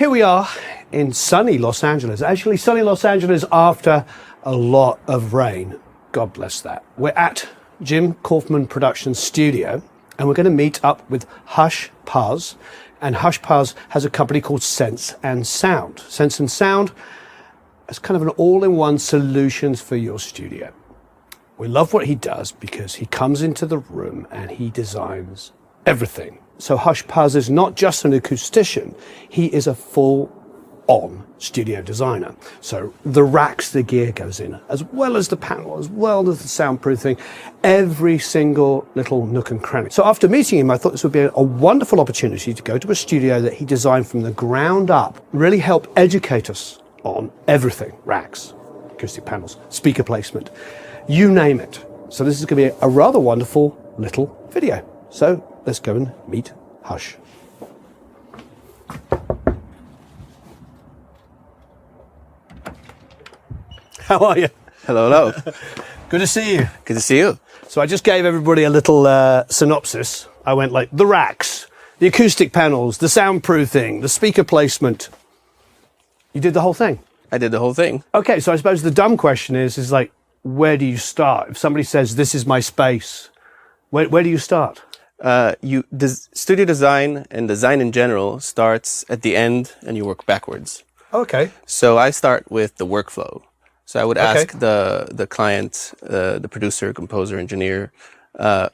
Here we are in sunny Los Angeles. Actually, sunny Los Angeles after a lot of rain. God bless that. We're at Jim Kaufman Productions Studio, and we're going to meet up with Hush Puz. And Hush Puz has a company called Sense and Sound. Sense and Sound is kind of an all-in-one solutions for your studio. We love what he does because he comes into the room and he designs everything. So Hush Puz is not just an acoustician, he is a full-on studio designer. So the racks the gear goes in, as well as the panel, as well as the soundproofing, every single little nook and cranny. So after meeting him, I thought this would be a wonderful opportunity to go to a studio that he designed from the ground up, really help educate us on everything, racks, acoustic panels, speaker placement, you name it. So this is going to be a rather wonderful little video. So let's go and meet Hush. How are you? Hello, hello. Good to see you. Good to see you. So I just gave everybody a little synopsis. I went like the racks, the acoustic panels, the soundproofing, the speaker placement. You did the whole thing? I did the whole thing. Okay, so I suppose the dumb question is like, where do you start? If somebody says, this is my space, where do you start? Studio design and design in general starts at the end and you work backwards. Okay. So I start with the workflow. So I would ask the client, the producer, composer, engineer,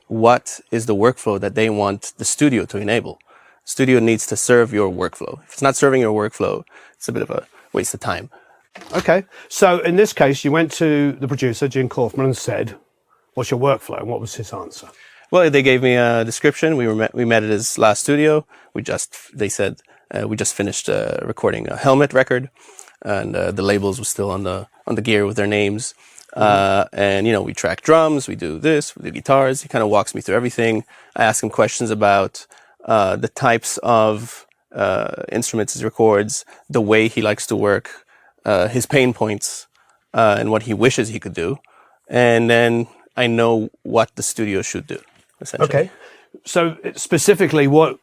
what is the workflow that they want the studio to enable? Studio needs to serve your workflow. If it's not serving your workflow, it's a bit of a waste of time. Okay. So in this case, you went to the producer, Jim Kaufman, and said, what's your workflow? And what was his answer? Well, they gave me a description. We met at his last studio. They said, we just finished recording a helmet record, and the labels were still on the gear with their names. And, you know, we track drums, we do this, we do guitars. He kind of walks me through everything. I ask him questions about the types of instruments he records, the way he likes to work, his pain points, and what he wishes he could do. And then I know what the studio should do, essentially. Okay. So specifically, what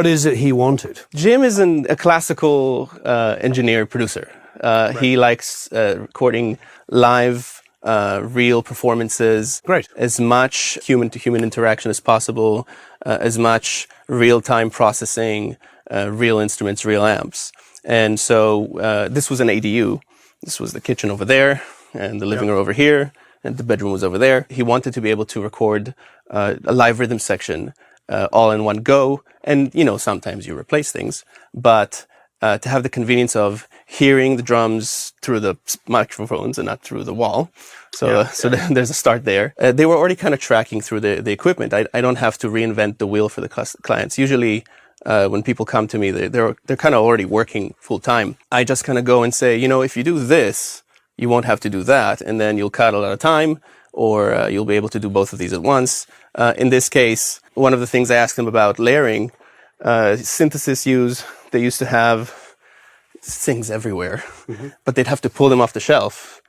is it he wanted? Jim is a classical engineer producer. Right. He likes recording live, real performances. Great. As much human-to-human interaction as possible, as much real-time processing, real instruments, real amps. And so this was an ADU. This was the kitchen over there, and the living room over here, and the bedroom was over there. He wanted to be able to record a live rhythm section all in one go. And, you know, sometimes you replace things, but to have the convenience of hearing the drums through the microphones and not through the wall. So there's a start there. They were already kind of tracking through the equipment. I don't have to reinvent the wheel for the clients. Usually, when people come to me, they're kind of already working full time. I just kind of go and say, you know, if you do this, you won't have to do that, and then you'll cut a lot of time, or you'll be able to do both of these at once. In this case, one of the things I asked them about layering, synthesis they used to have things everywhere, but they'd have to pull them off the shelf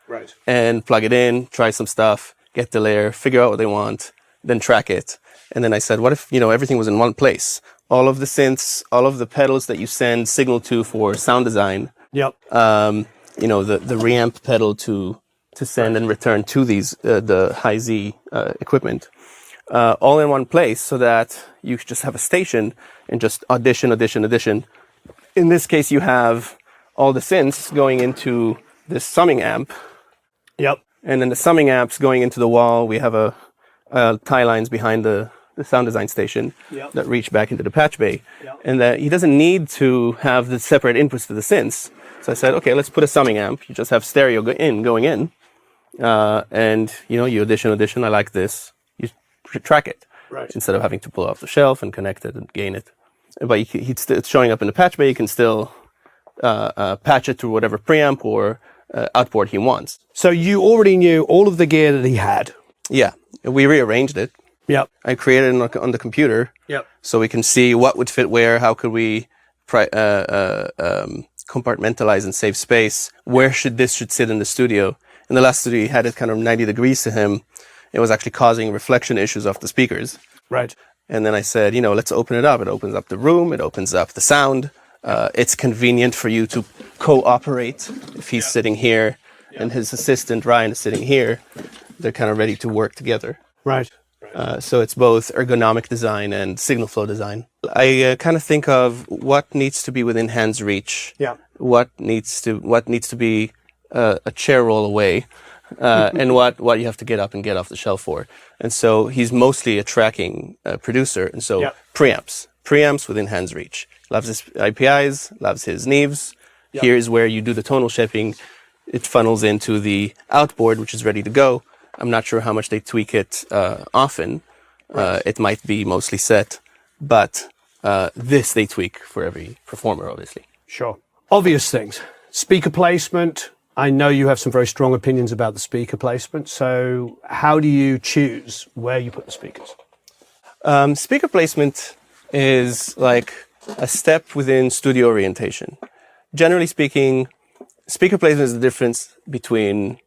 and plug it in, try some stuff, get the layer, figure out what they want, then track it. And then I said, what if, you know, everything was in one place? All of the synths, all of the pedals that you send signal to for sound design. Yep. You know, the reamp pedal to send and return to these, the high Z equipment, all in one place so that you just have a station and just audition. In this case, you have all the synths going into this summing amp. Yep. And then the summing amps going into the wall. We have a tie lines behind the sound design station that reach back into the patch bay. Yep. And that he doesn't need to have the separate inputs to the synths. So I said, okay, let's put a summing amp. You just have stereo going in. And, you know, you audition, I like this. You track it. Right. Instead of having to pull it off the shelf and connect it and gain it. But it's showing up in the patch bay. You can still patch it through whatever preamp or outboard he wants. So you already knew all of the gear that he had? Yeah. We rearranged it. Yep. I created it on the computer. Yep. So we can see what would fit where, how could we compartmentalize and save space, where this should sit in the studio. In the last studio, he had it kind of 90 degrees to him. It was actually causing reflection issues off the speakers. Right. And then I said, you know, let's open it up. It opens up the room. It opens up the sound. It's convenient for you to cooperate. If he's sitting here and his assistant Ryan is sitting here, they're kind of ready to work together. Right. So it's both ergonomic design and signal flow design. I kind of think of what needs to be within hand's reach. Yeah. What needs to be a chair roll away, and what you have to get up and get off the shelf for. And so he's mostly a tracking producer, and so preamps within hand's reach. Loves his IPIs, loves his Neves. Yep. Here's where you do the tonal shaping. It funnels into the outboard, which is ready to go. I'm not sure how much they tweak it often. Right. It might be mostly set, but this they tweak for every performer, obviously. Sure. Obvious things. Speaker placement. I know you have some very strong opinions about the speaker placement. So how do you choose where you put the speakers? Speaker placement is like a step within studio orientation. Generally speaking, speaker placement is the difference between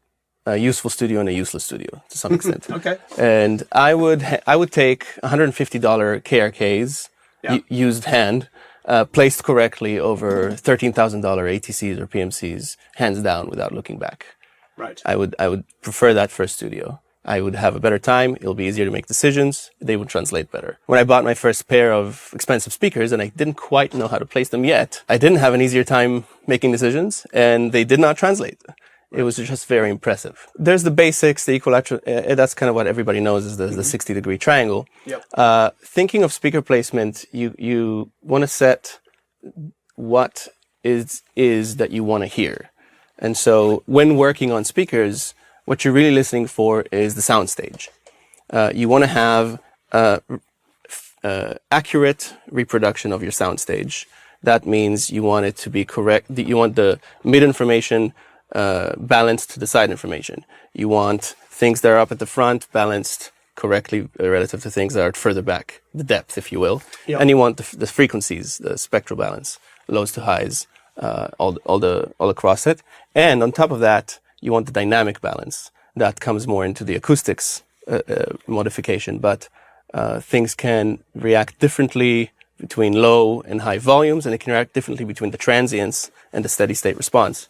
a useful studio and a useless studio to some extent. Okay. And I would take $150 KRKs, used hand, placed correctly over $13,000 ATCs or PMCs, hands down, without looking back. Right. I would prefer that for a studio. I would have a better time. It'll be easier to make decisions. They would translate better. When I bought my first pair of expensive speakers and I didn't quite know how to place them yet, I didn't have an easier time making decisions, and they did not translate. It was just very impressive. There's the basics, the equilateral, that's kind of what everybody knows is the 60-degree triangle. Yep. Thinking of speaker placement, you want to set what is that you want to hear. And so when working on speakers, what you're really listening for is the soundstage. You want to have accurate reproduction of your soundstage. That means you want it to be correct. You want the mid information balanced to the side information. You want things that are up at the front balanced correctly relative to things that are further back, the depth, if you will. Yep. And you want the frequencies, the spectral balance, lows to highs, all across it. And on top of that, you want the dynamic balance. That comes more into the acoustics modification, but things can react differently between low and high volumes, and it can react differently between the transients and the steady state response.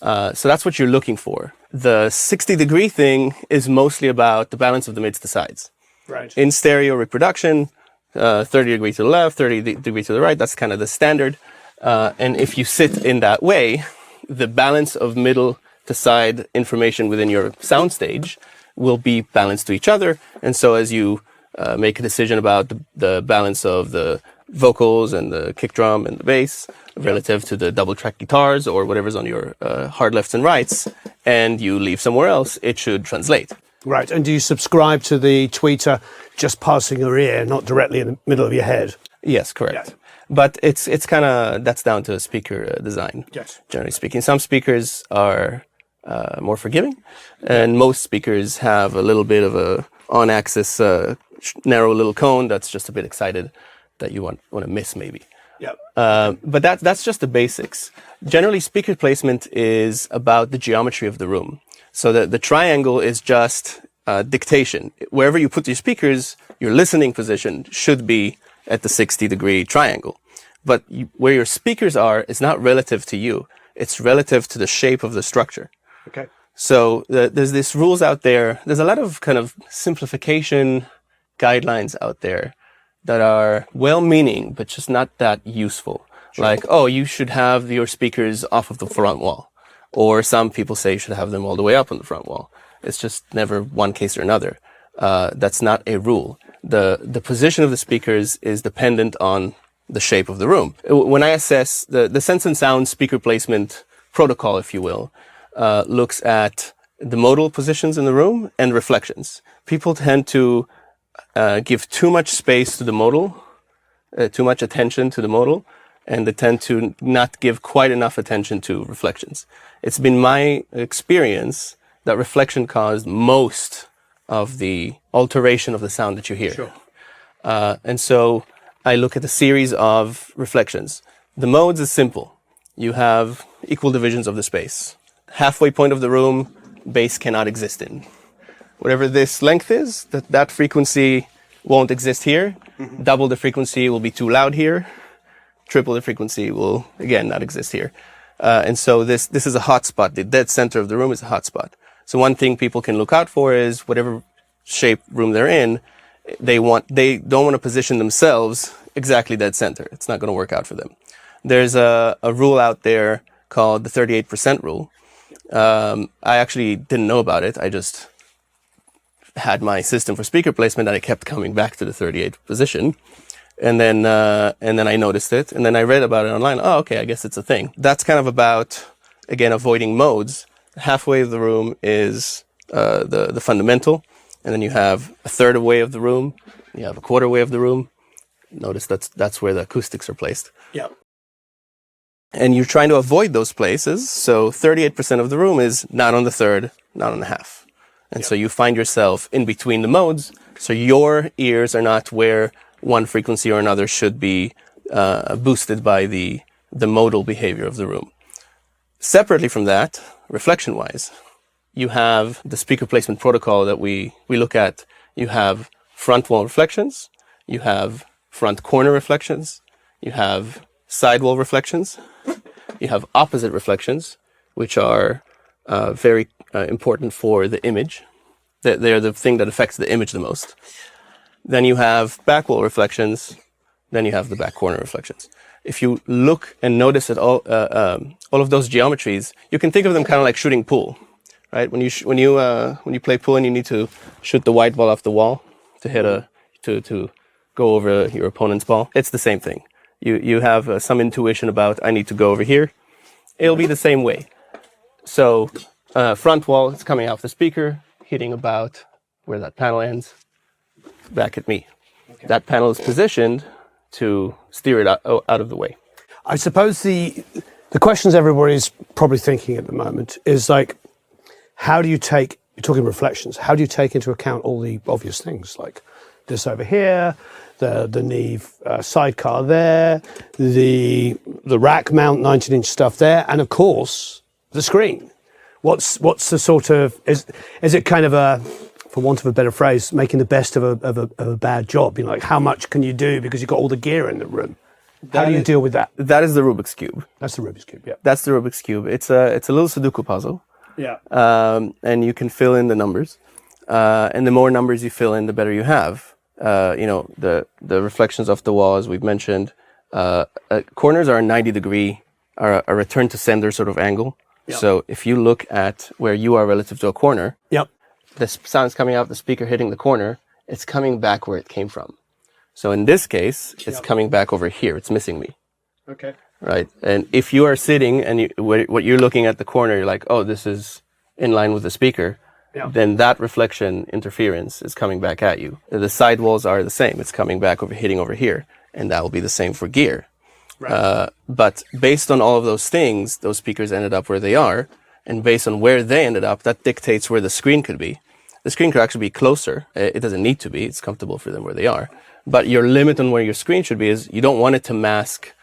So that's what you're looking for. The 60-degree thing is mostly about the balance of the mids to sides. Right. In stereo reproduction, 30 degree to the left, 30 degree to the right, that's kind of the standard. And if you sit in that way, the balance of middle to side information within your soundstage will be balanced to each other. And so as you make a decision about the balance of the vocals and the kick drum and the bass relative to the double track guitars or whatever's on your hard lefts and rights, and you leave somewhere else, it should translate. Right. And do you subscribe to the tweeter just passing your ear, not directly in the middle of your head? Yes, correct. Yeah. But it's kind of, that's down to speaker design. Yes. Generally speaking, some speakers are more forgiving, and most speakers have a little bit of a on-axis narrow little cone that's just a bit excited that you want to miss maybe. Yep. But that's just the basics. Generally, speaker placement is about the geometry of the room. So the triangle is just dictation. Wherever you put your speakers, your listening position should be at the 60-degree triangle. But where your speakers are is not relative to you. It's relative to the shape of the structure. Okay. So there's these rules out there. There's a lot of kind of simplification guidelines out there that are well-meaning, but just not that useful. Sure. Like, oh, you should have your speakers off of the front wall. Or some people say you should have them all the way up on the front wall. It's just never one case or another. That's not a rule. The position of the speakers is dependent on the shape of the room. When I assess the Sense and Sound speaker placement protocol, if you will, looks at the modal positions in the room and reflections. People tend to give too much space to the modal, too much attention to the modal, and they tend to not give quite enough attention to reflections. It's been my experience that reflection caused most of the alteration of the sound that you hear. Sure. And so I look at a series of reflections. The modes is simple. You have equal divisions of the space. Halfway point of the room, bass cannot exist in. Whatever this length is, that frequency won't exist here. Mm-hmm. Double the frequency will be too loud here. triple the frequency will, again, not exist here. And so this is a hotspot. The dead center of the room is a hotspot. So one thing people can look out for is whatever shape room they're in, they don't want to position themselves exactly dead center. It's not going to work out for them. There's a rule out there called the 38% rule. I actually didn't know about it. I just had my system for speaker placement and I kept coming back to the 38 position. And then I noticed it, and then I read about it online. Oh, okay, I guess it's a thing. That's kind of about, again, avoiding modes. Halfway of the room is the fundamental, and then you have a third way of the room, you have a quarter way of the room. Notice that's where the acoustics are placed. Yeah. And you're trying to avoid those places, so 38% of the room is not on the third, not on the half. And so you find yourself in between the modes, so your ears are not where one frequency or another should be boosted by the modal behavior of the room. Separately from that, reflection-wise, you have the speaker placement protocol that we look at. You have front wall reflections, you have front corner reflections, you have sidewall reflections, you have opposite reflections, which are very important for the image. They're the thing that affects the image the most. Then you have back wall reflections. Then you have the back corner reflections. If you look and notice at all of those geometries, you can think of them kind of like shooting pool, right? When you play pool and you need to shoot the white ball off the wall to hit to go over your opponent's ball, it's the same thing. You have some intuition about I need to go over here. It'll be the same way. So front wall is coming off the speaker, hitting about where that panel ends. Back at me. Okay. That panel is positioned to steer it out of the way. I suppose the questions everybody's probably thinking at the moment is like, how do you take, you're talking reflections, how do you take into account all the obvious things like this over here, the Neve sidecar there, the rack mount 19-inch stuff there, and of course the screen. What's the sort of, is it kind of a, for want of a better phrase, making the best of a bad job? You know, like how much can you do because you've got all the gear in the room? How do you deal with that? That is the Rubik's Cube. That's the Rubik's Cube, yeah. That's the Rubik's Cube. It's a little Sudoku puzzle. Yeah. And you can fill in the numbers. And the more numbers you fill in, the better you have. The reflections off the wall, as we've mentioned. Corners are a 90-degree, are a return to sender sort of angle. Yep. So if you look at where you are relative to a corner, yep, the sound's coming out of the speaker hitting the corner, it's coming back where it came from. So in this case, it's coming back over here. It's missing me. Okay. Right. And if you are sitting and what you're looking at the corner, you're like, oh, this is in line with the speaker, then that reflection interference is coming back at you. The sidewalls are the same. It's coming back over, hitting over here. And that will be the same for gear. Right. But based on all of those things, those speakers ended up where they are. And based on where they ended up, that dictates where the screen could be. The screen could actually be closer. It doesn't need to be. It's comfortable for them where they are. But your limit on where your screen should be is you don't want it to mask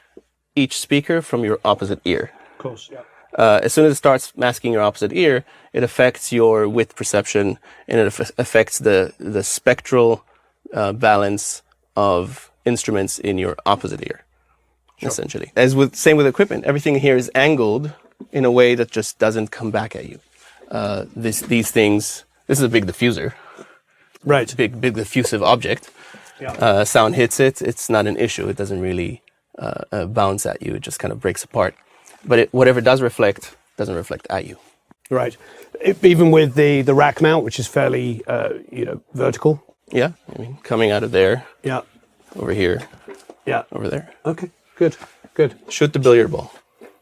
each speaker from your opposite ear. Of course, yeah. As soon as it starts masking your opposite ear, it affects your width perception and it affects the spectral balance of instruments in your opposite ear. Sure. Essentially. Same with equipment. Everything here is angled in a way that just doesn't come back at you. These things, this is a big diffuser. Right. Big diffusive object. Yeah. Sound hits it, it's not an issue. It doesn't really bounce at you. It just kind of breaks apart. But whatever does reflect, doesn't reflect at you. Right. Even with the rack mount, which is fairly, vertical. Yeah. I mean, coming out of there. Yeah. Over here. Yeah. Over there. Okay. Good. Shoot the billiard ball.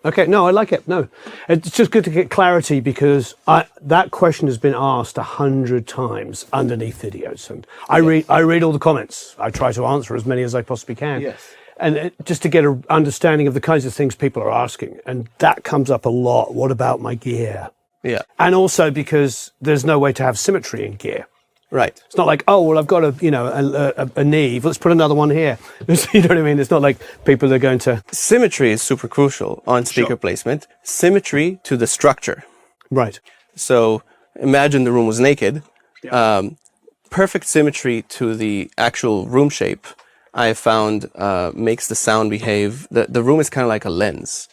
Okay. No, I like it. No, it's just good to get clarity because that question has been asked 100 times underneath videos, and I read all the comments. I try to answer as many as I possibly can. Yes. And just to get an understanding of the kinds of things people are asking, and that comes up a lot. What about my gear? Yeah. And also because there's no way to have symmetry in gear. Right. It's not like, oh, well, I've got a Neve. Let's put another one here. You know what I mean? It's not like people are going to... Symmetry is super crucial on speaker placement. Symmetry to the structure. Right. So imagine the room was naked. Yeah. Perfect symmetry to the actual room shape I have found makes the sound behave. The room is kind of like a lens,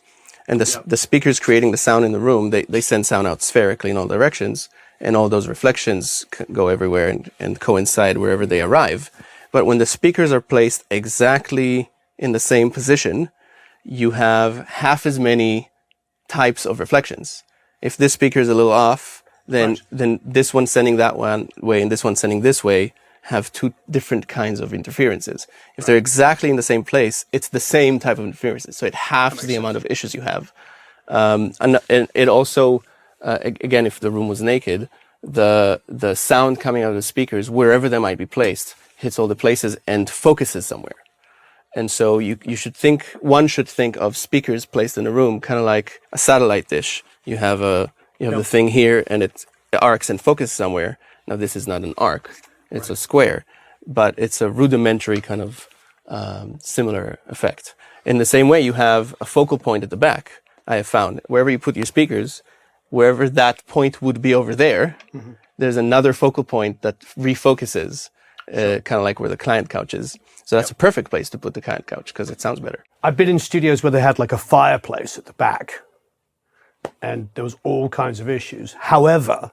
and the speakers creating the sound in the room, they send sound out spherically in all directions, and all those reflections go everywhere and coincide wherever they arrive. But when the speakers are placed exactly in the same position, you have half as many types of reflections. If this speaker is a little off, then this one sending that one way and this one sending this way have two different kinds of interferences. If they're exactly in the same place, it's the same type of interferences. So it halves the amount of issues you have. And it also, again, if the room was naked, the sound coming out of the speakers, wherever they might be placed, hits all the places and focuses somewhere. And so one should think of speakers placed in a room kind of like a satellite dish. You have the thing here, and it arcs and focuses somewhere. Now this is not an arc; it's a square, but it's a rudimentary kind of similar effect. In the same way, you have a focal point at the back. I have found wherever you put your speakers, wherever that point would be over there, there's another focal point that refocuses, kind of like where the client couch is. So that's a perfect place to put the client couch because it sounds better. I've been in studios where they had like a fireplace at the back, and there was all kinds of issues. However,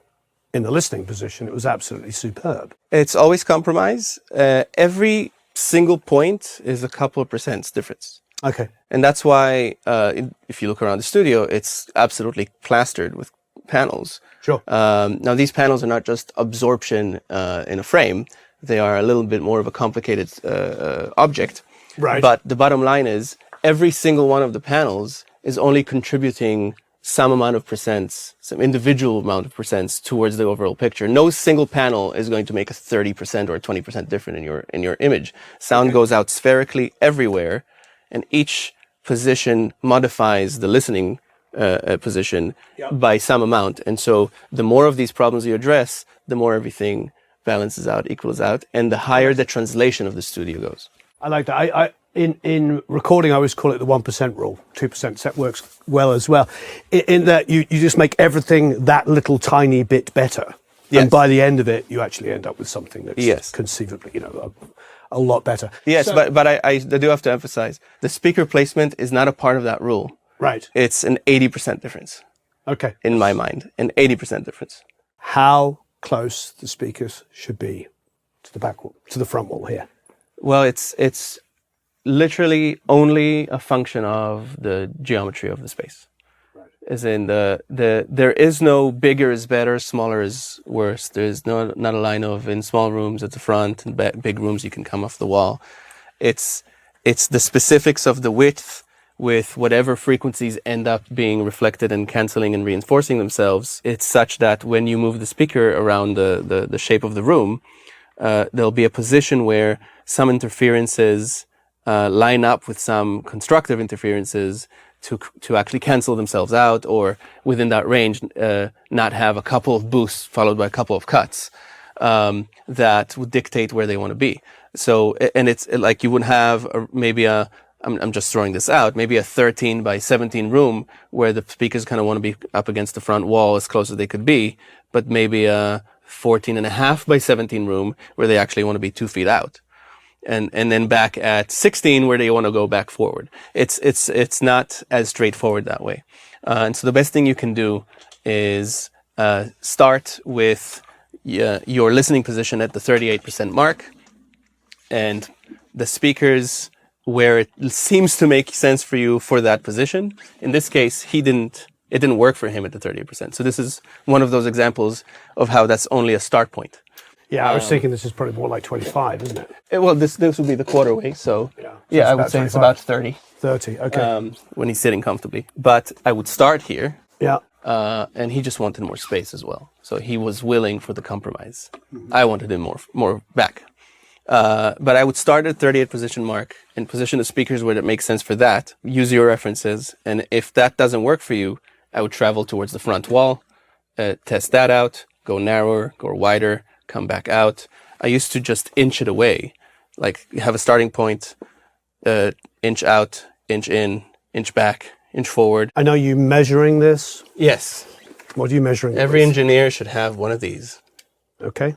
in the listening position, it was absolutely superb. It's always compromise. Every single point is a couple of % difference. Okay. And that's why, if you look around the studio, it's absolutely plastered with panels. Sure. Now, these panels are not just absorption in a frame. They are a little bit more of a complicated object. Right. But the bottom line is, every single one of the panels is only contributing some amount of %, some individual amount of % towards the overall picture. No single panel is going to make a 30% or a 20% different in your image. Sound goes out spherically everywhere, and each position modifies the listening position by some amount. And so the more of these problems you address, the more everything balances out, equals out, and the higher the translation of the studio goes. I like that. In recording, I always call it the 1% rule. 2% set works well as well. In that you just make everything that little tiny bit better. Yes. And by the end of it, you actually end up with something that's conceivably, a lot better. Yes, so, but I do have to emphasize, the speaker placement is not a part of that rule. Right. It's an 80% difference. Okay. In my mind, an 80% difference. How close the speakers should be to the back wall, to the front wall here? Well, it's literally only a function of the geometry of the space. Right. As in there is no bigger is better, smaller is worse. There's not a line of in small rooms at the front and big rooms you can come off the wall. It's the specifics of the width with whatever frequencies end up being reflected and canceling and reinforcing themselves. It's such that when you move the speaker around the shape of the room, there'll be a position where some interferences line up with some constructive interferences to actually cancel themselves out, or within that range, not have a couple of boosts followed by a couple of cuts that would dictate where they want to be. So, and it's like you would have I'm just throwing this out, maybe a 13 by 17 room where the speakers kind of want to be up against the front wall as close as they could be, but maybe a 14.5 by 17 room where they actually want to be 2 feet out. And then back at 16 where they want to go back forward. It's not as straightforward that way. And so the best thing you can do is start with your listening position at the 38% mark, and the speakers where it seems to make sense for you for that position. In this case, it didn't work for him at the 38%. So this is one of those examples of how that's only a start point. Yeah, I was thinking this is probably more like 25, isn't it? Well, this would be the quarterway, so I would say 25. It's about 30. 30, okay. When he's sitting comfortably. But I would start here. Yeah. And he just wanted more space as well. So he was willing for the compromise. Mm-hmm. I wanted him more back. But I would start at 38 position mark and position the speakers where it makes sense for that. Use your references. And if that doesn't work for you, I would travel towards the front wall, test that out, go narrower, go wider, come back out. I used to just inch it away, like have a starting point, inch out, inch in, inch back, inch forward. I know you measuring this. Yes. What are you measuring? Every engineer should have one of these. Okay.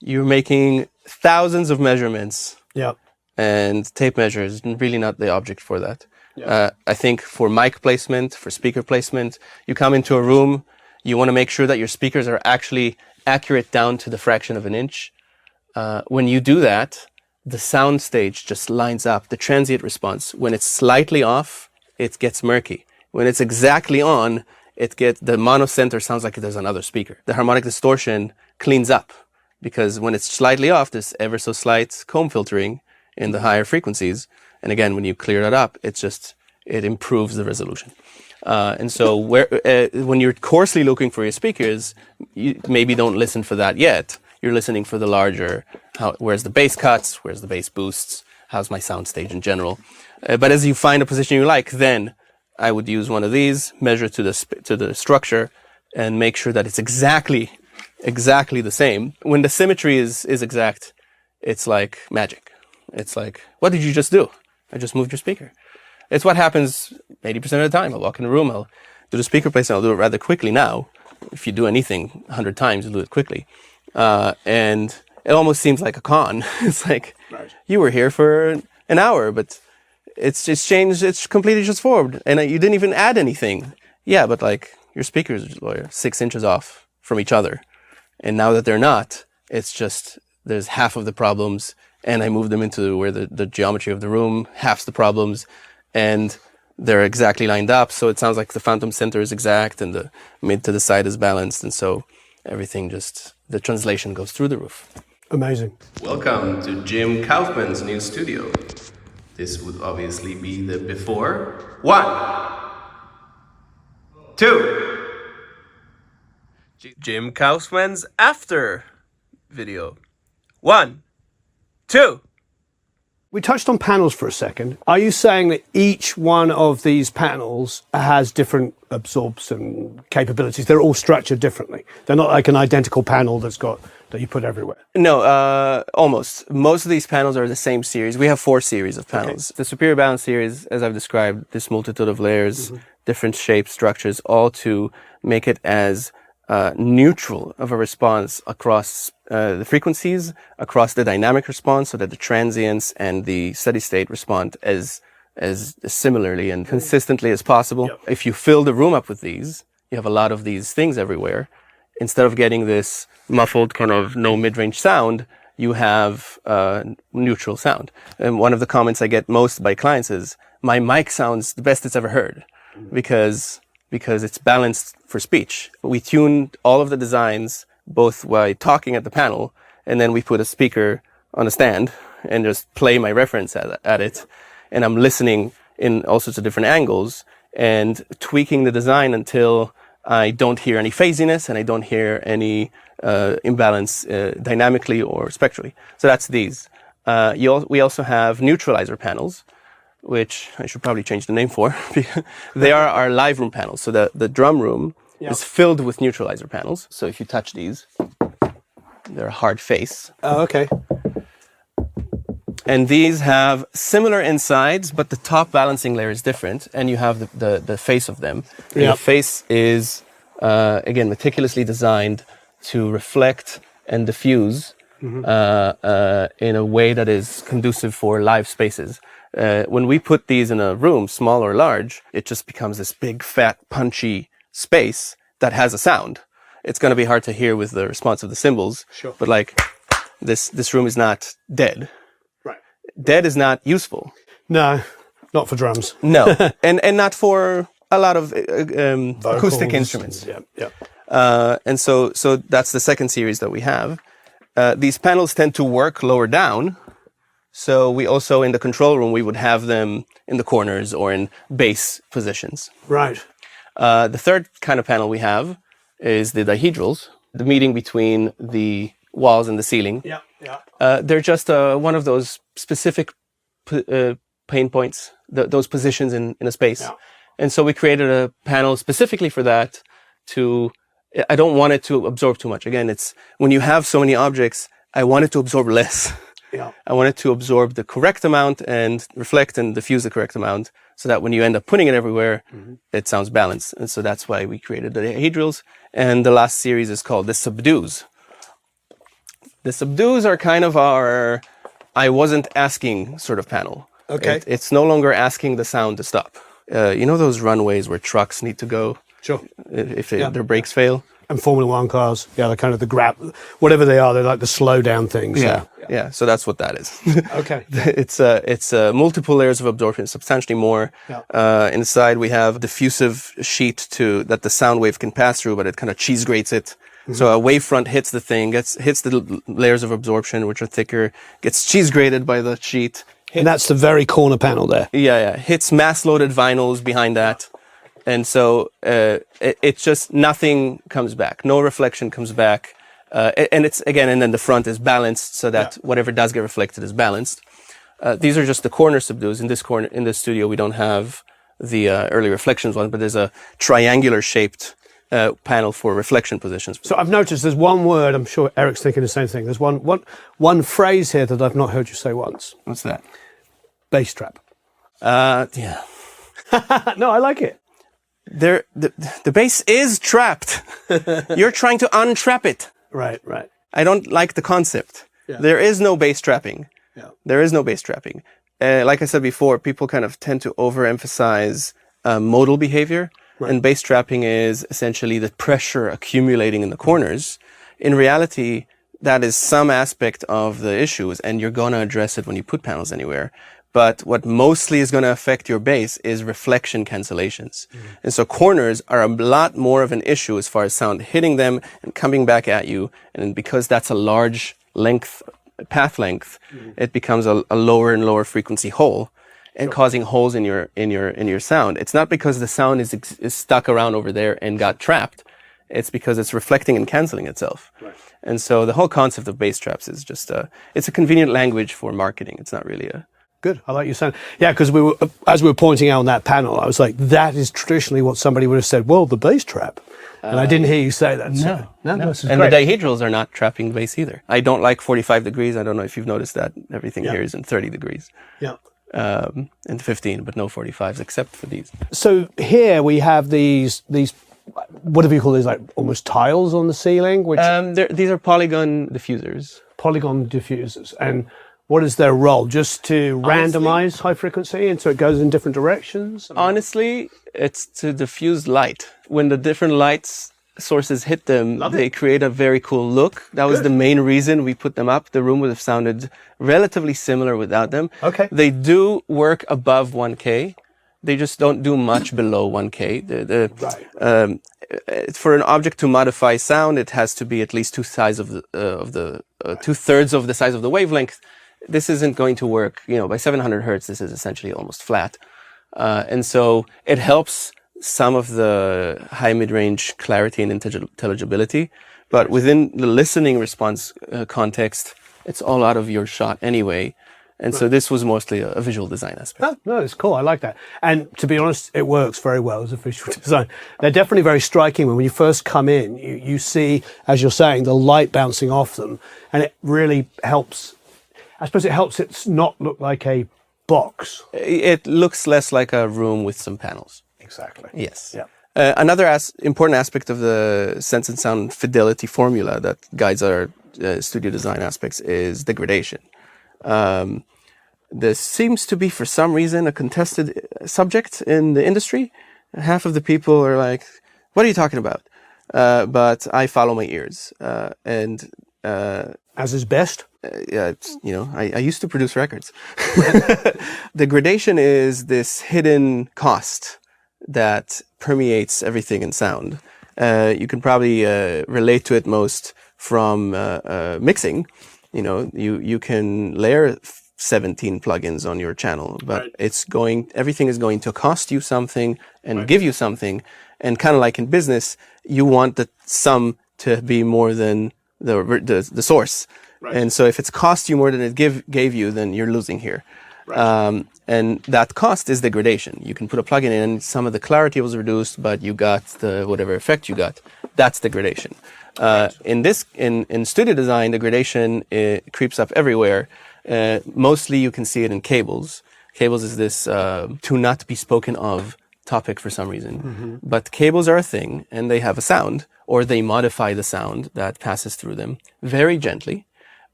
you're making thousands of measurements. Yeah. And tape measure is really not the object for that. Yeah. I think for mic placement, for speaker placement, you come into a room, you want to make sure that your speakers are actually accurate down to the fraction of an inch. When you do that, the sound stage just lines up. The transient response, when it's slightly off, it gets murky. When it's exactly on, the mono center sounds like there's another speaker. The harmonic distortion cleans up, because when it's slightly off, there's ever so slight comb filtering in the higher frequencies. And again, when you clear that up, it improves the resolution. And so when you're coarsely looking for your speakers, you maybe don't listen for that yet. You're listening for the larger, where's the bass cuts, where's the bass boosts, how's my sound stage in general. But as you find a position you like, then I would use one of these, measure to the structure, and make sure that it's exactly the same. When the symmetry is exact, it's like magic. It's like, what did you just do? I just moved your speaker. It's what happens 80% of the time. I'll walk in a room, I'll do the speaker placement, I'll do it rather quickly now. If you do anything 100 times, you'll do it quickly. And it almost seems like a con. It's like, right, you were here for an hour, but it's changed, it's completely transformed. And you didn't even add anything. Yeah, but like, your speakers are 6 inches off from each other. And now that they're not, it's just, there's half of the problems, and I moved them into where the geometry of the room, halves the problems, and they're exactly lined up. So it sounds like the phantom center is exact, and the mid to the side is balanced. And so everything the translation goes through the roof. Amazing. Welcome to Jim Kaufman's new studio. This would obviously be the before. 1, 2. Jim Kaufman's after video. 1, 2. We touched on panels for a second. Are you saying that each one of these panels has different absorption capabilities? They're all structured differently. They're not like an identical panel that you put everywhere. No, almost. Most of these panels are the same series. We have 4 series of panels. Okay. The Superior Balance series, as I've described, this multitude of layers, different shapes, structures, all to make it as neutral of a response across the frequencies, across the dynamic response, so that the transients and the steady state respond as similarly and consistently as possible. Yep. If you fill the room up with these, you have a lot of these things everywhere. Instead of getting this muffled kind of no mid-range sound, you have neutral sound. And one of the comments I get most by clients is, my mic sounds the best it's ever heard, because it's balanced for speech. We tuned all of the designs, both by talking at the panel, and then we put a speaker on a stand and just play my reference at it. And I'm listening in all sorts of different angles and tweaking the design until I don't hear any phasiness and I don't hear any imbalance dynamically or spectrally. So that's these. We also have neutralizer panels, which I should probably change the name for. They are our live room panels. So the drum room is filled with neutralizer panels. So if you touch these, they're a hard face. Oh, okay. And these have similar insides, but the top balancing layer is different, and you have the face of them. Yep. The face is, again, meticulously designed to reflect and diffuse in a way that is conducive for live spaces. When we put these in a room, small or large, it just becomes this big, fat, punchy space that has a sound. It's going to be hard to hear with the response of the cymbals, sure. But like this room is not dead. Right. Dead is not useful. No, not for drums. No, and not for a lot of acoustic instruments. Yeah. And so that's the second series that we have. These panels tend to work lower down. So we also, in the control room, we would have them in the corners or in bass positions. Right. The third kind of panel we have is the dihedrals, the meeting between the walls and the ceiling. Yeah. They're just one of those specific pain points, those positions in a space. Yeah. And so we created a panel specifically for that I don't want it to absorb too much. Again, it's when you have so many objects, I want it to absorb less. Yeah. I want it to absorb the correct amount and reflect and diffuse the correct amount so that when you end up putting it everywhere, it sounds balanced. And so that's why we created the dihedrals. And the last series is called the subdues. The subdues are kind of our I wasn't asking sort of panel. Okay. It's no longer asking the sound to stop. You know those runways where trucks need to go? Sure. If their brakes fail? And Formula One cars, yeah, they're kind of the grab, whatever they are, they're like the slow down things. Yeah. So that's what that is. Okay. It's multiple layers of absorption, substantially more. Yeah. Inside we have diffusive sheet that the sound wave can pass through, but it kind of cheese grates it. So a wavefront hits the thing, hits the layers of absorption, which are thicker, gets cheese grated by the sheet. And that's the very corner panel there. Yeah. Hits mass-loaded vinyls behind that. And so it's just nothing comes back. No reflection comes back. And it's, again, and then the front is balanced so that whatever does get reflected is balanced. These are just the corner subdues. In this studio, we don't have the early reflections one, but there's a triangular shaped panel for reflection positions. So I've noticed there's one word, I'm sure Eric's thinking the same thing. There's one phrase here that I've not heard you say once. What's that? Bass trap. Yeah. No, I like it. The bass is trapped. You're trying to untrap it. Right. I don't like the concept. Yeah. There is no bass trapping. Yeah. There is no bass trapping. Like I said before, people kind of tend to overemphasize modal behavior. Right. And bass trapping is essentially the pressure accumulating in the corners. In reality, that is some aspect of the issues, and you're going to address it when you put panels anywhere. But what mostly is going to affect your bass is reflection cancellations. And so corners are a lot more of an issue as far as sound hitting them and coming back at you. And because that's a large path length, it becomes a lower and lower frequency hole and causing holes in your sound. It's not because the sound is stuck around over there and got trapped. It's because it's reflecting and canceling itself. Right. And so the whole concept of bass traps is just it's a convenient language for marketing. It's not really a... Good. I like your sound. Yeah, because as we were pointing out on that panel, I was like, that is traditionally what somebody would have said, well, the bass trap. And I didn't hear you say that. No. This is and great. the dihedrals are not trapping the bass either. I don't like 45 degrees. I don't know if you've noticed that. Everything here is in 30 degrees. Yeah. And 15, but no 45s except for these. So here we have these whatever you call these, like almost tiles on the ceiling, which these are polygon diffusers. Polygon diffusers. And what is their role? Just to randomize high frequency, and so it goes in different directions? Honestly, it's to diffuse light. When the different lights sources hit them, they create a very cool look. That was the main reason we put them up. The room would have sounded relatively similar without them. Okay. They do work above 1K. They just don't do much below 1K. For an object to modify sound, it has to be at least two-thirds of the size of the wavelength. This isn't going to work. By 700 hertz, this is essentially almost flat. And so it helps some of the high mid-range clarity and intelligibility. But within the listening response context, it's all out of your shot anyway. And so this was mostly a visual design aspect. Oh, no, it's cool. I like that. And to be honest, it works very well as a visual design. They're definitely very striking. When you first come in, you see, as you're saying, the light bouncing off them. And it really helps. I suppose it helps it not look like a box. It looks less like a room with some panels. Exactly. Yes. Yeah. Another important aspect of the sense and sound fidelity formula that guides our studio design aspects is degradation. This seems to be, for some reason, a contested subject in the industry. Half of the people are like, what are you talking about? But I follow my ears. As is best? I used to produce records. Degradation is this hidden cost that permeates everything in sound. You can probably relate to it most from mixing. You can layer 17 plugins on your channel, but everything is going to cost you something and give you something. And kind of like in business, you want the sum to be more than the source. Right. And so if it's cost you more than it gave you, then you're losing here. Right. And that cost is degradation. You can put a plugin in, some of the clarity was reduced, but you got whatever effect you got. That's degradation. In studio design, degradation creeps up everywhere. Mostly you can see it in cables. Cables is this to not be spoken of topic for some reason. Mm-hmm. But cables are a thing, and they have a sound, or they modify the sound that passes through them very gently.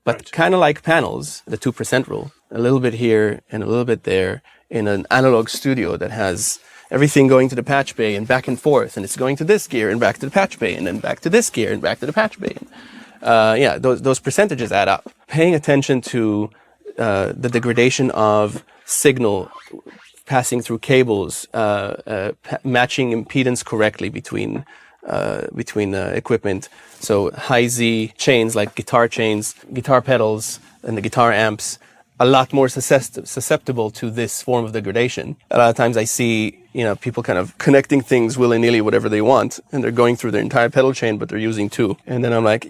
But kind of like panels, the 2% rule, a little bit here and a little bit there in an analog studio that has everything going to the patch bay and back and forth, and it's going to this gear and back to the patch bay and then back to this gear and back to the patch bay. Those percentages add up. Paying attention to the degradation of signal passing through cables, matching impedance correctly between equipment. So high Z chains like guitar chains, guitar pedals, and the guitar amps, a lot more susceptible to this form of degradation. A lot of times I see, people kind of connecting things willy-nilly, whatever they want, and they're going through their entire pedal chain, but they're using two. And then I'm like,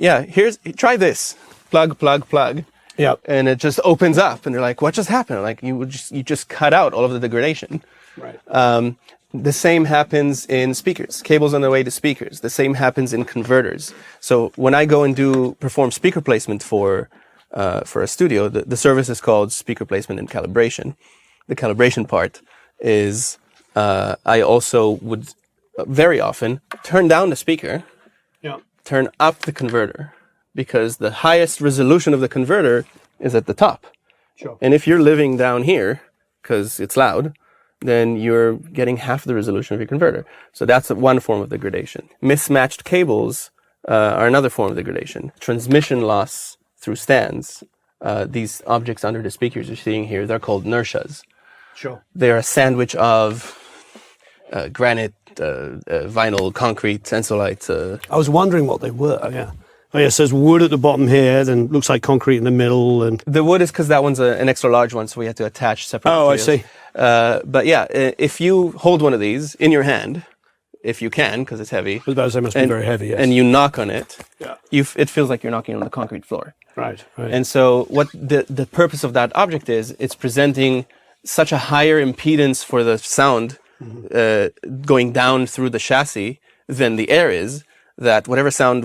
try this. Plug, plug, plug. Yeah. And it just opens up, and they're like, what just happened? I'm like, you just cut out all of the degradation. Right. The same happens in speakers, cables on the way to speakers. The same happens in converters. So when I go and perform speaker placement for a studio, the service is called speaker placement and calibration. The calibration part is I also would very often turn down the speaker, turn up the converter, because the highest resolution of the converter is at the top. Sure. And if you're living down here, because it's loud, then you're getting half the resolution of your converter. So that's one form of degradation. Mismatched cables are another form of degradation. Transmission loss through stands. These objects under the speakers you're seeing here, they're called inertias. Sure. They're a sandwich of granite, vinyl, concrete, tensolite. I was wondering what they were, yeah. Oh, yeah, so there's wood at the bottom here, then looks like concrete in the middle. And the wood is because that one's an extra large one, so we had to attach separate materials. I see. But yeah, if you hold one of these in your hand, if you can, because it's heavy. I suppose they must be very heavy, yes. And you knock on it, yeah. It feels like you're knocking on the concrete floor. Right. And so what the purpose of that object is, it's presenting such a higher impedance for the sound going down through the chassis than the air is, that whatever sound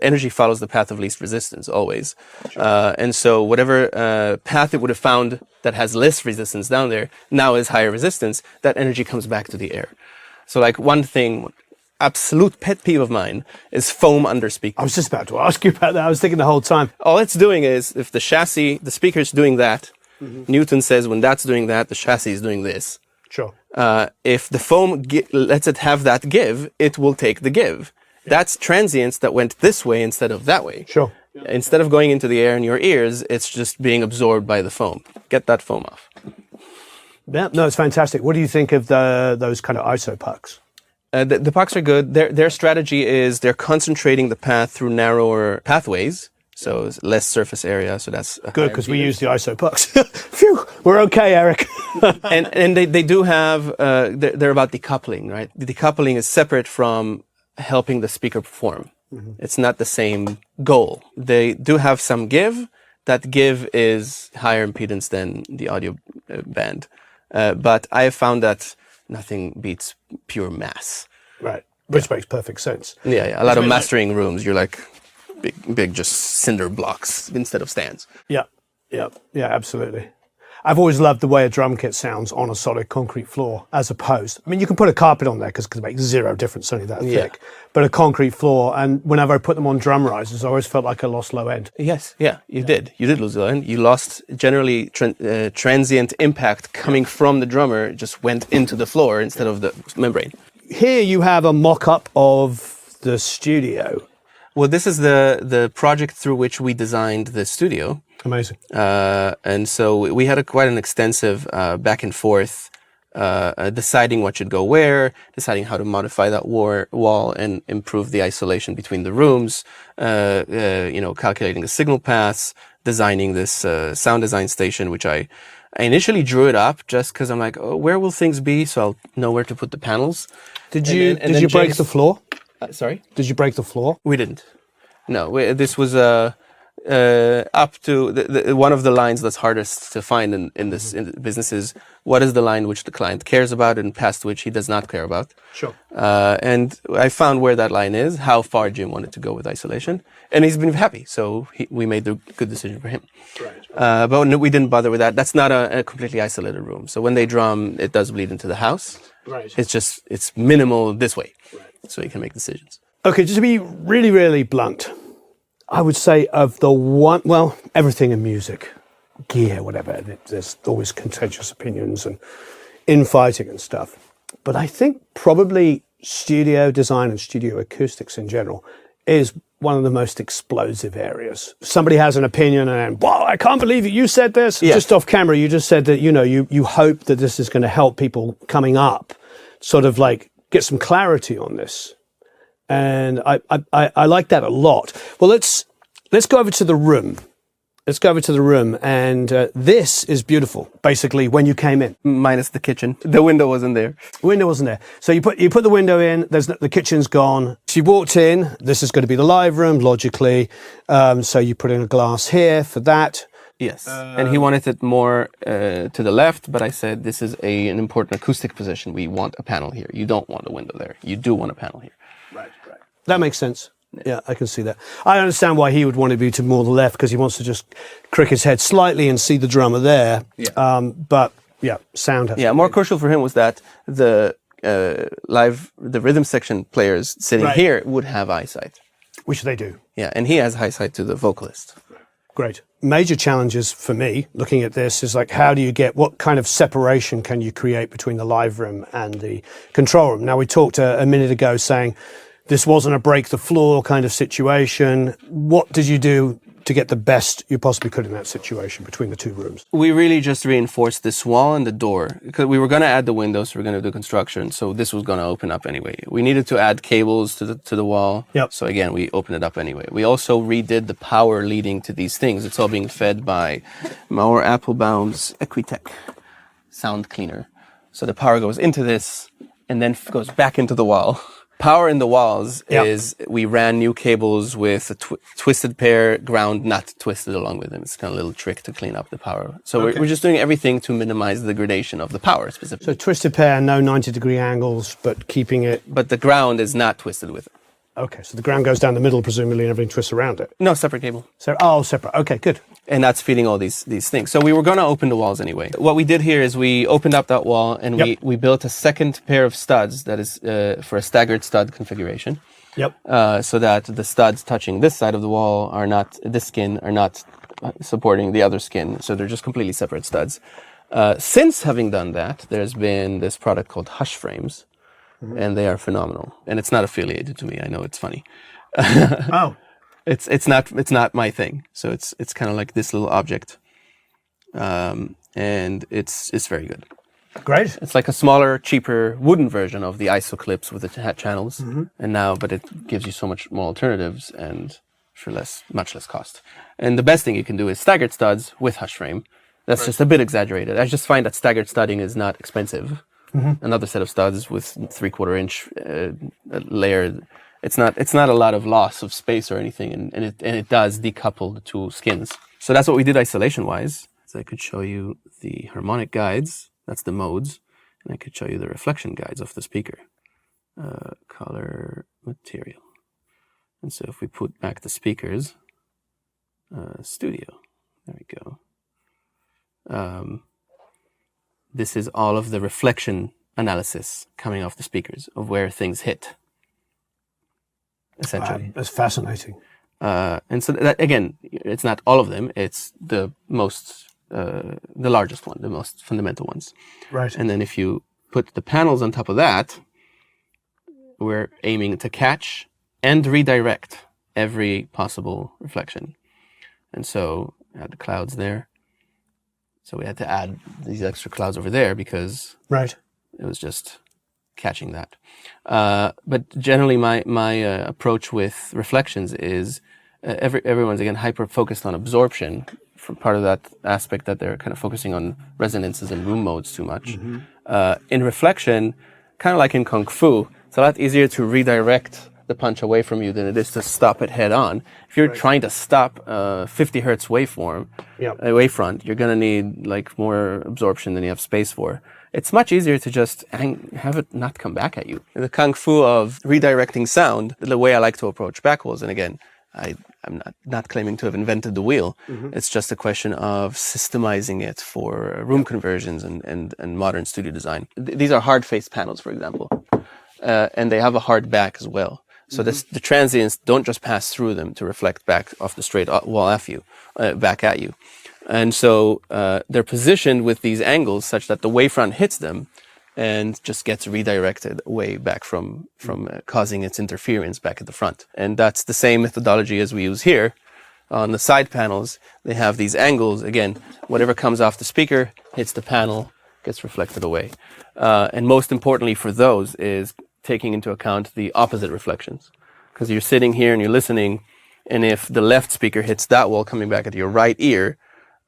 energy follows the path of least resistance always. Sure. And so whatever path it would have found that has less resistance down there now is higher resistance, that energy comes back to the air. So like one thing, absolute pet peeve of mine is foam under speakers. I was just about to ask you about that. I was thinking the whole time. All it's doing is, if the speaker is doing that, Newton says when that's doing that, the chassis is doing this. Sure. If the foam lets it have that give, it will take the give. That's transients that went this way instead of that way. Sure. Instead of going into the air in your ears, it's just being absorbed by the foam. Get that foam off. Yeah, no, it's fantastic. What do you think of those kind of ISO pucks? The pucks are good. Their strategy is they're concentrating the path through narrower pathways, so it's less surface area. So that's good, because we use the ISO pucks. Phew, we're okay, Eric. and they do have they're about decoupling, right? The decoupling is separate from helping the speaker perform. It's not the same goal. They do have some give. That give is higher impedance than the audio band. But I have found that nothing beats pure mass. Right. Which makes perfect sense. Yeah. A lot of mastering rooms, you're like big just cinder blocks instead of stands. Yeah, absolutely. I've always loved the way a drum kit sounds on a solid concrete floor, as opposed. I mean, you can put a carpet on there because it makes zero difference, only that thick. But a concrete floor, and whenever I put them on drum risers, I always felt like I lost low end. Yes, you did. You did lose low end. You lost generally transient impact coming from the drummer, just went into the floor instead of the membrane. Here you have a mock-up of the studio. Well, this is the project through which we designed the studio. Amazing. And so we had quite an extensive back and forth, deciding what should go where, deciding how to modify that wall and improve the isolation between the rooms, calculating the signal paths, designing this sound design station, which I initially drew it up just because I'm like, oh, where will things be? So I'll know where to put the panels. Did you break the floor? Sorry? Did you break the floor? We didn't. No, this was up to one of the lines that's hardest to find in this business is what is the line which the client cares about and past which he does not care about. Sure. And I found where that line is, how far Jim wanted to go with isolation, and he's been happy. So we made the good decision for him. Right. But no, we didn't bother with that. That's not a completely isolated room. So when they drum, it does bleed into the house. Right. It's minimal this way. Right. So you can make decisions. Okay, just to be really, really blunt, I would say, of the one, well, everything in music, gear, whatever, there's always contentious opinions and infighting and stuff. But I think probably studio design and studio acoustics in general is one of the most explosive areas. Somebody has an opinion and, wow, I can't believe it, you said this. Yes. Just off camera, you just said that, you know, you hope that this is going to help people coming up sort of like get some clarity on this. And I like that a lot. Well, let's go over to the room. Let's go over to the room, and this is beautiful. Basically, when you came in, Minus the kitchen. The window wasn't there. window wasn't there. So you put the window in. The kitchen's gone. She walked in. This is going to be the live room, logically. So you put in a glass here for that. Yes. And he wanted it more to the left, but I said this is an important acoustic position. We want a panel here. You don't want a window there. You do want a panel here. Right. That makes sense. Yeah, I can see that. I understand why he would want to be to more the left, because he wants to just crick his head slightly and see the drummer there. Yeah. But yeah, sound has more crucial for him was that the rhythm section players sitting here would have eyesight. which they do. Yeah, and he has eyesight to the vocalist. Great. Major challenges for me looking at this is like, how do you get, what kind of separation can you create between the live room and the control room? Now, we talked a minute ago saying this wasn't a break the floor kind of situation. What did you do to get the best you possibly could in that situation between the two rooms? We really just reinforced this wall and the door, because we were going to add the windows, we were going to do construction, so this was going to open up anyway. We needed to add cables to the wall, so again, we opened it up anyway. We also redid the power leading to these things. It's all being fed by Mauer Applebaum's Equitech sound cleaner. So the power goes into this and then goes back into the wall. Power in the walls is, we ran new cables with a twisted pair, ground not twisted along with them. It's kind of a little trick to clean up the power. So we're just doing everything to minimize the degradation of the power specifically. So twisted pair, no 90-degree angles, but keeping it... But the ground is not twisted with it. Okay, so the ground goes down the middle, presumably, and everything twists around it. No, separate cable. Separate. Okay, good. And that's feeding all these things. So we were going to open the walls anyway. What we did here is we opened up that wall and we built a second pair of studs that is for a staggered stud configuration. So that the studs touching this side of the wall are not, this skin are not supporting the other skin. So they're just completely separate studs. Since having done that, there's been this product called Hush Frames. And they are phenomenal. And it's not affiliated to me. I know it's funny. It's not my thing. So it's kind of like this little object. And it's very good. Great. It's like a smaller, cheaper wooden version of the ISO clips with the channels. But it gives you so much more alternatives and for much less cost. And the best thing you can do is staggered studs with Hush Frame. That's just a bit exaggerated. I just find that staggered studding is not expensive. Another set of studs with 3/4 inch layered. It's not a lot of loss of space or anything, and it does decouple the two skins. So that's what we did isolation wise. So I could show you the harmonic guides. That's the modes, and I could show you the reflection guides of the speaker. Color, material, and so if we put back the speakers, studio. There we go. This is all of the reflection analysis coming off the speakers of where things hit, essentially. That's fascinating. And so that, again, it's not all of them. It's the largest one, the most fundamental ones. Right. And then if you put the panels on top of that, we're aiming to catch and redirect every possible reflection. And so add the clouds there. So we had to add these extra clouds over there because it was just catching that. But generally, my approach with reflections is everyone's again hyper focused on absorption for part of that aspect that they're kind of focusing on resonances and room modes too much. In reflection, kind of like in Kung Fu, it's a lot easier to redirect the punch away from you than it is to stop it head on. If you're trying to stop 50 hertz wavefront, you're going to need like more absorption than you have space for. It's much easier to just have it not come back at you. The Kung Fu of redirecting sound, the way I like to approach backwalls, and again, I'm not claiming to have invented the wheel. It's just a question of systemizing it for room conversions and modern studio design. These are hard face panels, for example, and they have a hard back as well. So the transients don't just pass through them to reflect back off the straight wall back at you. And so they're positioned with these angles such that the wavefront hits them and just gets redirected away back from causing its interference back at the front. And that's the same methodology as we use here. On the side panels, they have these angles. Again, whatever comes off the speaker hits the panel, gets reflected away. And most importantly for those is taking into account the opposite reflections. Because you're sitting here and you're listening, and if the left speaker hits that wall coming back at your right ear,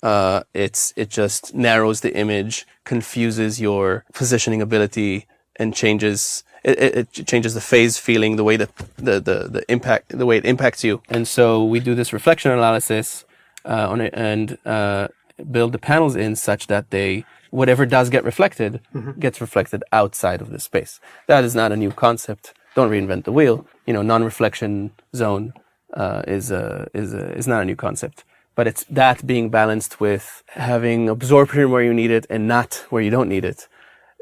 it just narrows the image, confuses your positioning ability, and changes it changes the phase feeling, the way that the impact, the way it impacts you. And so we do this reflection analysis on it and build the panels in such that whatever does get reflected gets reflected outside of the space. That is not a new concept. Don't reinvent the wheel. Non-reflection zone is not a new concept. But it's that being balanced with having absorption where you need it and not where you don't need it.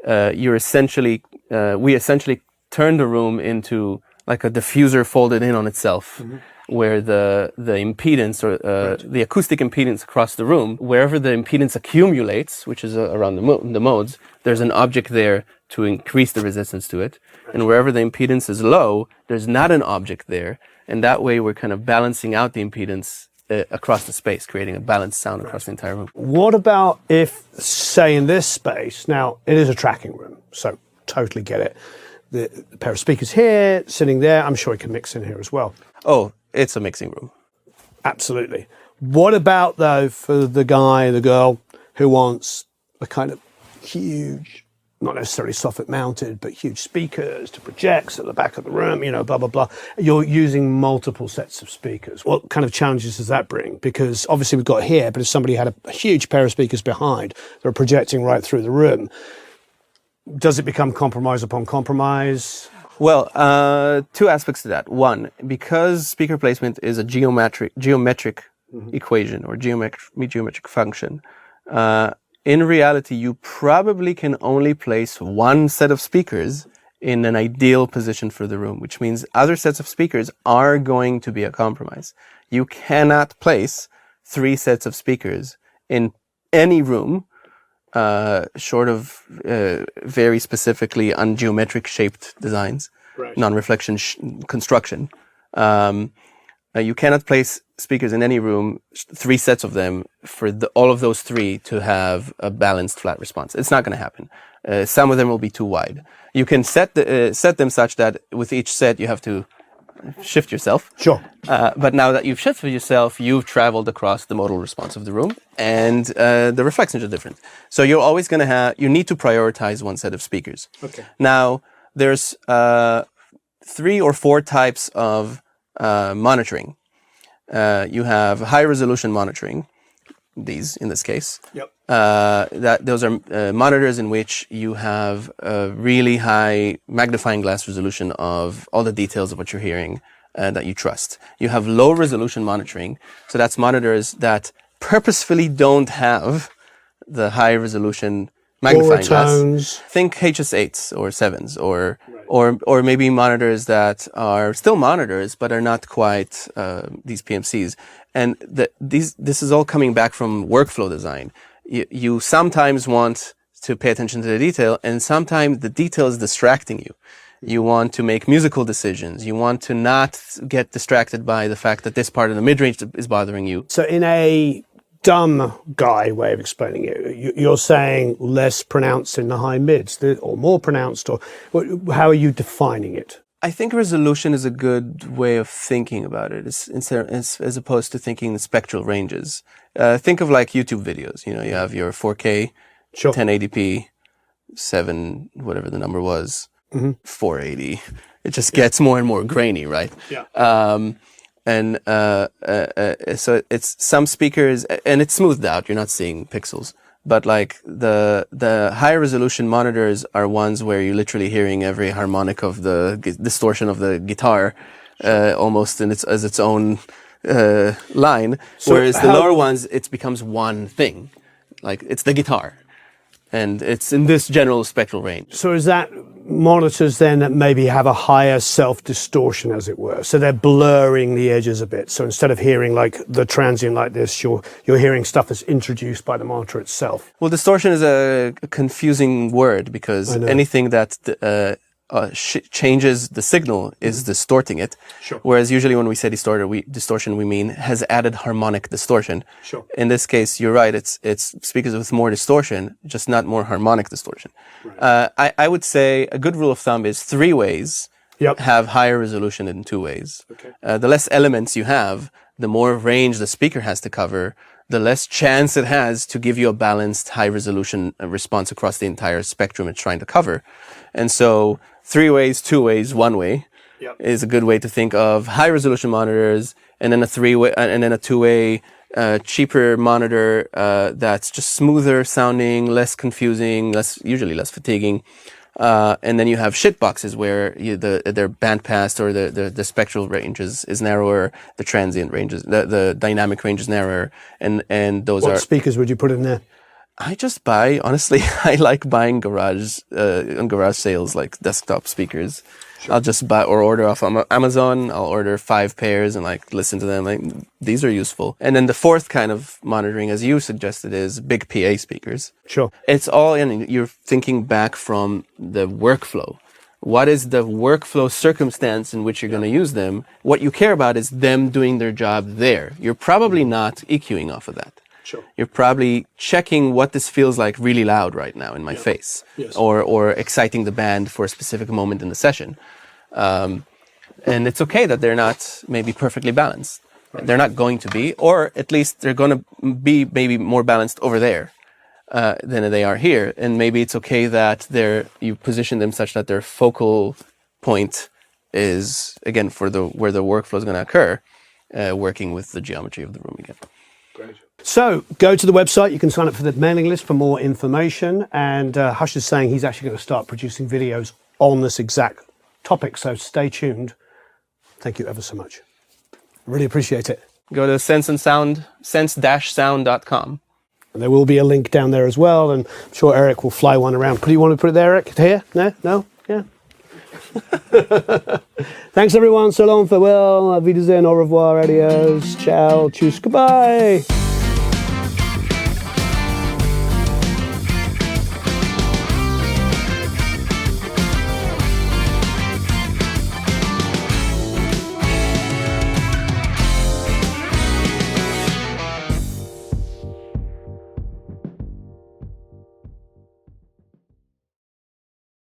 We essentially turn the room into like a diffuser folded in on itself, where the impedance or the acoustic impedance across the room, wherever the impedance accumulates, which is around the modes, there's an object there to increase the resistance to it. And wherever the impedance is low, there's not an object there. And that way we're kind of balancing out the impedance across the space, creating a balanced sound across the entire room. What about if, say, in this space, now it is a tracking room, so totally get it. The pair of speakers here, sitting there, I'm sure it can mix in here as well. Oh, it's a mixing room. Absolutely. What about, though, for the guy, the girl, who wants a kind of huge, not necessarily soffit mounted, but huge speakers to project at the back of the room, blah, blah, blah. You're using multiple sets of speakers. What kind of challenges does that bring? Because obviously we've got here, but if somebody had a huge pair of speakers behind, they're projecting right through the room, does it become compromise upon compromise? Well, two aspects to that. One, because speaker placement is a geometric equation or geometric function, in reality, you probably can only place one set of speakers in an ideal position for the room, which means other sets of speakers are going to be a compromise. You cannot place 3 sets of speakers in any room, short of very specifically ungeometric shaped designs, non-reflection construction. You cannot place speakers in any room, 3 sets of them, for all of those 3 to have a balanced flat response. It's not going to happen. Some of them will be too wide. You can set them such that with each set you have to shift yourself. Sure. But now that you've shifted yourself, you've traveled across the modal response of the room, and the reflections are different. So you're always going to you need to prioritize one set of speakers. Okay. Now, there's 3 or 4 types of monitoring. You have high resolution monitoring, these in this case. Yep. Those are monitors in which you have a really high magnifying glass resolution of all the details of what you're hearing that you trust. You have low resolution monitoring, so that's monitors that purposefully don't have the high resolution magnifying glass. Think HS8s or 7s or maybe monitors that are still monitors but are not quite these PMCs. And this is all coming back from workflow design. You sometimes want to pay attention to the detail, and sometimes the detail is distracting you. You want to make musical decisions. You want to not get distracted by the fact that this part of the mid-range is bothering you. So in a dumb guy way of explaining it, you're saying less pronounced in the high mids, or more pronounced, or how are you defining it? I think resolution is a good way of thinking about it, as opposed to thinking in spectral ranges. Think of like YouTube videos. You have your 4K, sure, 1080p, 7, whatever the number was, 480. It just gets more and more grainy, right? Yeah. So it's some speakers, and it's smoothed out. You're not seeing pixels. But like the high resolution monitors are ones where you're literally hearing every harmonic of the distortion of the guitar, almost as its own line. So whereas the lower ones, it becomes one thing, like it's the guitar. And it's in this general spectral range. So is that monitors then that maybe have a higher self-distortion, as it were? So they're blurring the edges a bit. So instead of hearing like the transient like this, you're hearing stuff that's introduced by the monitor itself. Well, distortion is a confusing word because anything that changes the signal is distorting it. Sure. Whereas usually when we say distortion, we mean has added harmonic distortion. Sure. In this case, you're right. It's speakers with more distortion, just not more harmonic distortion. Right. I would say a good rule of thumb is 3 ways have higher resolution than 2 ways. Okay. The less elements you have, the more range the speaker has to cover, the less chance it has to give you a balanced, high-resolution response across the entire spectrum it's trying to cover. And so 3 ways, 2 ways, 1 way is a good way to think of high-resolution monitors, and then a 3-way, and then a 2-way, cheaper monitor that's just smoother sounding, less confusing, usually less fatiguing. And then you have shit boxes where their bandpass or the spectral range is narrower, the transient range is, the dynamic range is narrower, and those What speakers would you put in there? I just buy, honestly, I like buying on garage sales, like desktop speakers. Sure. I'll just buy or order off Amazon. I'll order 5 pairs and like listen to them. Like these are useful. And then the fourth kind of monitoring, as you suggested, is big PA speakers. Sure. It's all in, you're thinking back from the workflow. What is the workflow circumstance in which you're going to use them? What you care about is them doing their job there. You're probably not EQing off of that. Sure. You're probably checking what this feels like really loud right now in my face, or exciting the band for a specific moment in the session. And it's okay that they're not maybe perfectly balanced. Right. They're not going to be, or at least they're going to be maybe more balanced over there than they are here. And maybe it's okay that you position them such that their focal point is, again, for where the workflow is going to occur, working with the geometry of the room again. Great. So go to the website. You can sign up for the mailing list for more information. And Hush is saying he's actually going to start producing videos on this exact topic. So stay tuned. Thank you ever so much. Really appreciate it. Go to sense-sound.com. And there will be a link down there as well. And I'm sure Eric will fly one around. Do you want to put it there, Eric? Here? No? No? Yeah. Thanks everyone. So long, farewell, auf Wiedersehen, au revoir, adios, ciao, tschüss, goodbye.